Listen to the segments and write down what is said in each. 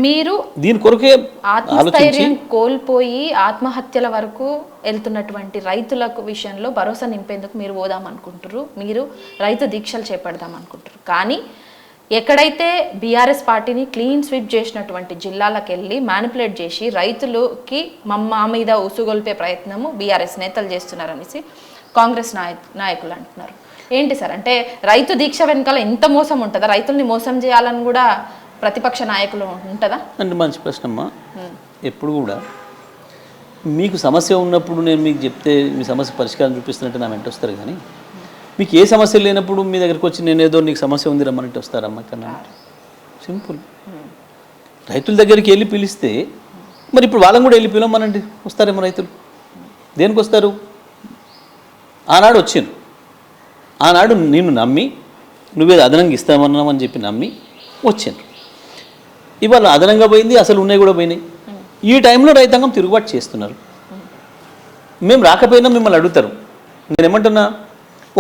మీరు దీని కొరకే ఆత్మస్థైర్యం కోల్పోయి ఆత్మహత్యల వరకు వెళ్తున్నటువంటి రైతులకు విషయంలో భరోసా నింపేందుకు మీరు పోదాం అనుకుంటారు, మీరు రైతు దీక్షలు చేపడదాం అనుకుంటారు. కానీ ఎక్కడైతే బీఆర్ఎస్ పార్టీని క్లీన్ స్వీప్ చేసినటువంటి జిల్లాలకు వెళ్ళి మ్యానిపులేట్ చేసి రైతులకి మా మీద ఉసుగొల్పే ప్రయత్నము బీఆర్ఎస్ నేతలు చేస్తున్నారనేసి కాంగ్రెస్ నాయకులు అంటున్నారు. ఏంటి సార్, అంటే రైతు దీక్ష వెనకాల ఇంత మోసం ఉంటుందా? రైతుల్ని మోసం చేయాలని కూడా ప్రతిపక్ష నాయకులు ఉంటుందా? అంటే మంచి ప్రశ్న అమ్మా. ఎప్పుడు కూడా మీకు సమస్య ఉన్నప్పుడు నేను మీకు చెప్తే మీ సమస్య పరిష్కారం చూపిస్తున్నట్టు నా వెంట వస్తారు, కానీ మీకు ఏ సమస్య లేనప్పుడు మీ దగ్గరికి వచ్చి నేను ఏదో నీకు సమస్య ఉంది రమ్మన్నట్టు వస్తారమ్మా కన్నా. సింపుల్. రైతుల దగ్గరికి వెళ్ళి పిలిస్తే మరి ఇప్పుడు వాళ్ళని కూడా వెళ్ళి పిలవమనండి, వస్తారేమో రైతులు. దేనికి వస్తారు? ఆనాడు వచ్చాను, ఆనాడు నిన్ను నమ్మి నువ్వేదో అదనంగా ఇస్తామన్నావు అని చెప్పి నమ్మి వచ్చాను. ఇవాళ అదనంగా పోయింది, అసలు ఉన్నాయి కూడా పోయినాయి. ఈ టైంలో రైతాంగం తిరుగుబాటు చేస్తున్నారు. మేము రాకపోయినా మిమ్మల్ని అడుగుతారు. నేను ఏమంటున్నా,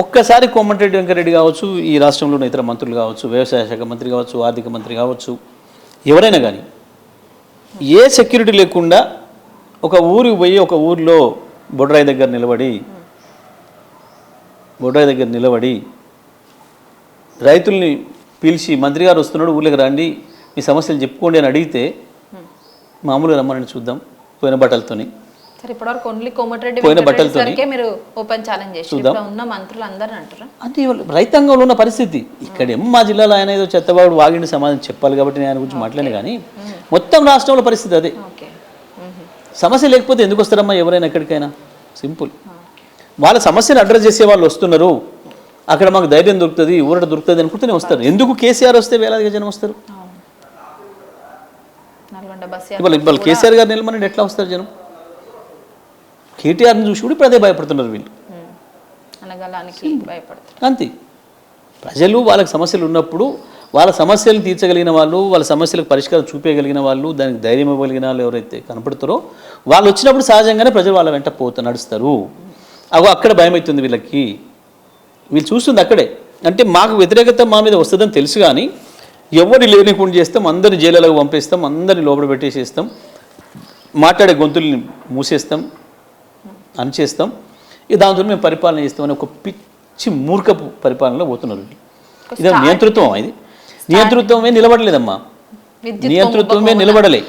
ఒక్కసారి కోమటిరెడ్డి వెంకరెడ్డి కావచ్చు, ఈ రాష్ట్రంలో ఉన్న ఇతర మంత్రులు కావచ్చు, వ్యవసాయ శాఖ మంత్రి కావచ్చు, ఆర్థిక మంత్రి కావచ్చు, ఎవరైనా కానీ ఏ సెక్యూరిటీ లేకుండా ఒక ఊరికి పోయి ఒక ఊరిలో బొడ్రాయి దగ్గర నిలబడి రైతుల్ని పిలిచి మంత్రి గారు వస్తున్నాడు ఊళ్ళకి రండి మీ సమస్యలు చెప్పుకోండి అని అడిగితే మామూలుగా రమ్మని చూద్దాం పోయిన బట్టలతోని. పోయిన బట్టలతోని మీరు ఓపెన్ ఛాలెంజ్ చేసి ఉన్న మంత్రులు అందరూ అంటారు. అంటే రైతాంగంలో ఉన్న పరిస్థితి ఇక్కడేమో మా జిల్లాలో ఆయన ఏదో చెత్తవాడు వాగిండి సమాధానం చెప్పాలి కాబట్టి నేను ఆయన గురించి మాట్లాడాను, కానీ మొత్తం రాష్ట్రంలో పరిస్థితి అదే. సమస్య లేకపోతే ఎందుకు వస్తారమ్మా ఎవరైనా ఎక్కడికైనా? సింపుల్. వాళ్ళ సమస్యను అడ్రస్ చేసే వాళ్ళు వస్తున్నారు, అక్కడ మాకు ధైర్యం దొరుకుతుంది, ఊరట దొరుకుతుంది అనుకుంటూనే వస్తారు. ఎందుకు కేసీఆర్ వస్తే వేలాదిగా జనం వస్తారు? ఇవాళ కేసీఆర్ గారు నిలమని ఎట్లా వస్తారు జనం? కేటీఆర్ని చూసి కూడా ఇప్పుడు అదే భయపడుతున్నారు వీళ్ళు. అంతే. ప్రజలు వాళ్ళకి సమస్యలు ఉన్నప్పుడు వాళ్ళ సమస్యలు తీర్చగలిగిన వాళ్ళు, వాళ్ళ సమస్యలకు పరిష్కారం చూపించగలిగిన వాళ్ళు, దానికి ధైర్యం ఇవ్వగలిగిన వాళ్ళు ఎవరైతే కనపడతారో వాళ్ళు వచ్చినప్పుడు సహజంగానే ప్రజలు వాళ్ళ వెంట నడుస్తారు. అక్కడ భయం అవుతుంది వీళ్ళకి. వీళ్ళు చూస్తుంది అక్కడే. అంటే మాకు వ్యతిరేకత మా మీద వస్తుందని తెలుసు, కానీ ఎవరి లేనికుండా చేస్తాం, అందరిని జైలులకు పంపిస్తాం, అందరిని లోపల పెట్టేసేస్తాం, మాట్లాడే గొంతుల్ని మూసేస్తాం, అనిచేస్తాం, దాంతో మేము పరిపాలన చేస్తామని ఒక పిచ్చి మూర్ఖపు పరిపాలనలో పోతున్నారు. ఇది నియంతృత్వం. ఇది నియంతృత్వమే నిలబడలేదమ్మా, నియంతృత్వమే నిలబడలే.